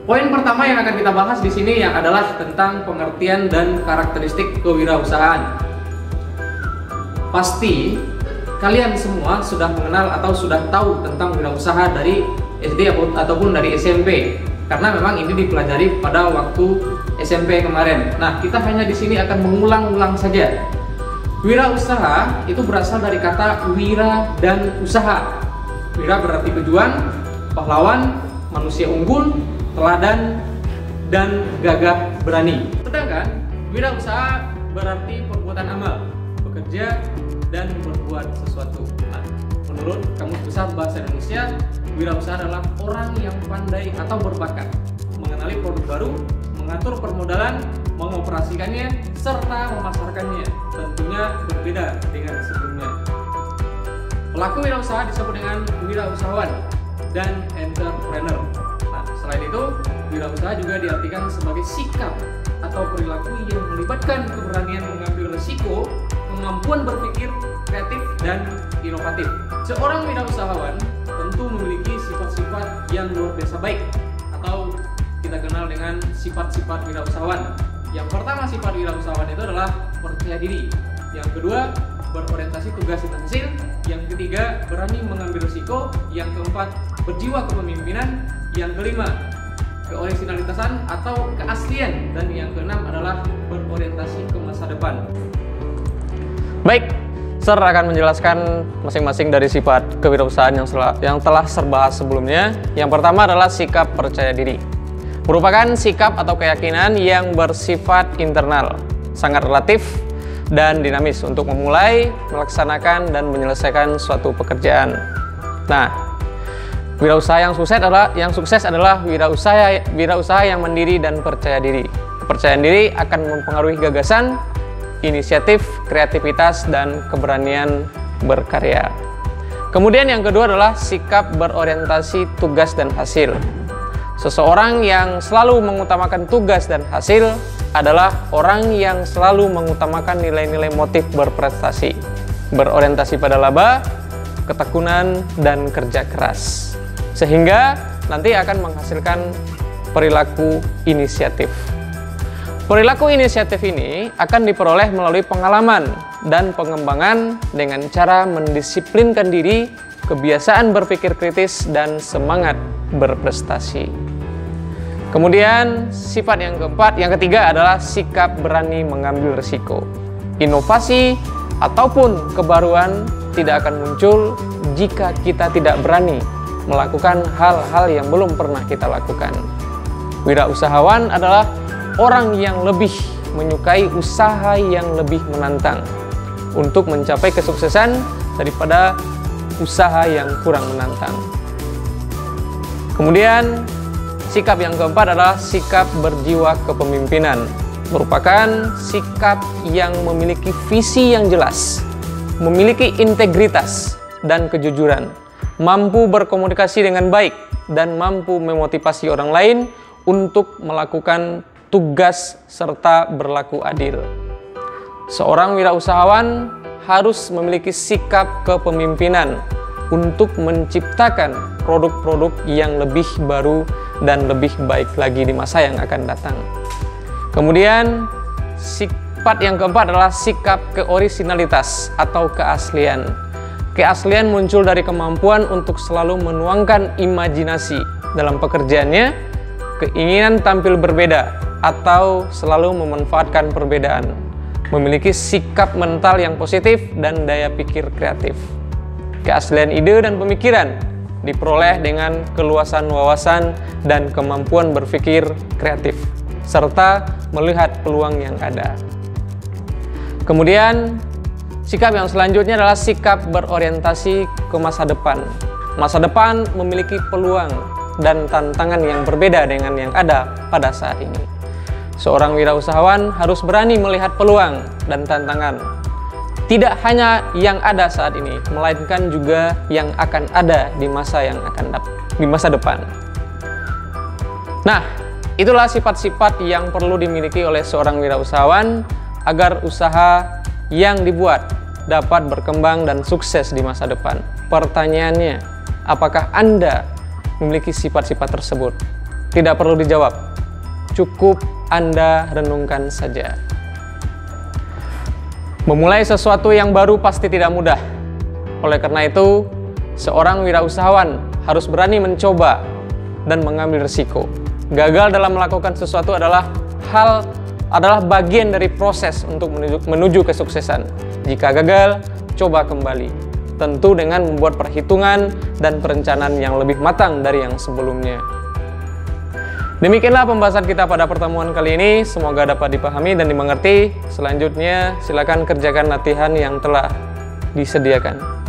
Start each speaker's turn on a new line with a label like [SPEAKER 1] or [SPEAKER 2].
[SPEAKER 1] Poin pertama yang akan kita bahas di sini yang adalah tentang pengertian dan karakteristik kewirausahaan. Pasti kalian semua sudah mengenal atau sudah tahu tentang wirausaha dari SD ataupun dari SMP, karena memang ini dipelajari pada waktu SMP kemarin. Nah, kita hanya di sini akan mengulang-ulang saja. Wirausaha itu berasal dari kata wira dan usaha. Wira berarti pejuang, pahlawan, manusia unggul, teladan, dan gagah berani. Sedangkan wirausaha berarti perbuatan amal, bekerja dan berbuat sesuatu. Nah, menurut Kamus Besar Bahasa Indonesia, wirausaha adalah orang yang pandai atau berbakat mengenali produk baru, mengatur permodalan, mengoperasikannya, serta memasarkannya. Tentunya berbeda dengan sebelumnya. Pelaku wirausaha disebut dengan wirausahawan dan entrepreneur. Nah, selain itu, wirausaha juga diartikan sebagai sikap atau perilaku yang melibatkan keberanian mengambil risiko, kemampuan berpikir kreatif dan inovatif. Seorang wirausahawan tentu memiliki sifat-sifat yang luar biasa baik, atau kita kenal dengan sifat-sifat wirausahawan. Yang pertama sifat wirausahawan itu adalah percaya diri. Yang kedua, berorientasi tugas dan hasil. Yang ketiga, berani mengambil risiko. Yang keempat, berjiwa kepemimpinan. Yang kelima, keorisinalitasan atau keaslian. Dan yang keenam adalah berorientasi ke masa depan.
[SPEAKER 2] Baik, Sir akan menjelaskan masing-masing dari sifat kewirausahaan yang telah terbahas sebelumnya. Yang pertama adalah sikap percaya diri. Merupakan sikap atau keyakinan yang bersifat internal, sangat relatif dan dinamis untuk memulai, melaksanakan, dan menyelesaikan suatu pekerjaan. Nah, wirausaha yang sukses adalah wirausaha yang mandiri dan percaya diri. Kepercayaan diri akan mempengaruhi gagasan, inisiatif, kreativitas, dan keberanian berkarya. Kemudian yang kedua adalah sikap berorientasi tugas dan hasil. Seseorang yang selalu mengutamakan tugas dan hasil adalah orang yang selalu mengutamakan nilai-nilai motif berprestasi, berorientasi pada laba, ketekunan, dan kerja keras, sehingga nanti akan menghasilkan perilaku inisiatif. Perilaku inisiatif ini akan diperoleh melalui pengalaman dan pengembangan dengan cara mendisiplinkan diri, kebiasaan berpikir kritis, dan semangat berprestasi. Kemudian sifat yang ketiga adalah sikap berani mengambil risiko. Inovasi ataupun kebaruan tidak akan muncul jika kita tidak berani melakukan hal-hal yang belum pernah kita lakukan. Wirausahawan adalah orang yang lebih menyukai usaha yang lebih menantang untuk mencapai kesuksesan daripada usaha yang kurang menantang. Kemudian sikap yang keempat adalah sikap berjiwa kepemimpinan. Merupakan sikap yang memiliki visi yang jelas, memiliki integritas dan kejujuran, mampu berkomunikasi dengan baik, dan mampu memotivasi orang lain untuk melakukan tugas serta berlaku adil. Seorang wirausahawan harus memiliki sikap kepemimpinan untuk menciptakan produk-produk yang lebih baru dan lebih baik lagi di masa yang akan datang. Kemudian sifat yang keempat adalah sikap keorisinalitas atau keaslian. Keaslian muncul dari kemampuan untuk selalu menuangkan imajinasi dalam pekerjaannya, keinginan tampil berbeda, atau selalu memanfaatkan perbedaan, memiliki sikap mental yang positif dan daya pikir kreatif. Keaslian ide dan pemikiran diperoleh dengan keluasan wawasan dan kemampuan berpikir kreatif, serta melihat peluang yang ada. Kemudian, sikap yang selanjutnya adalah sikap berorientasi ke masa depan. Masa depan memiliki peluang dan tantangan yang berbeda dengan yang ada pada saat ini. Seorang wirausahawan harus berani melihat peluang dan tantangan, tidak hanya yang ada saat ini, melainkan juga yang akan ada di masa depan. Nah, itulah sifat-sifat yang perlu dimiliki oleh seorang wirausahawan agar usaha yang dibuat dapat berkembang dan sukses di masa depan. Pertanyaannya, apakah Anda memiliki sifat-sifat tersebut? tidak perlu dijawab. Cukup Anda renungkan saja. Memulai sesuatu yang baru pasti tidak mudah. Oleh karena itu, seorang wirausahawan harus berani mencoba dan mengambil risiko. Gagal dalam melakukan sesuatu adalah bagian dari proses untuk menuju kesuksesan. Jika gagal, coba kembali. Tentu dengan membuat perhitungan dan perencanaan yang lebih matang dari yang sebelumnya. Demikianlah pembahasan kita pada pertemuan kali ini. Semoga dapat dipahami dan dimengerti. Selanjutnya, silakan kerjakan latihan yang telah disediakan.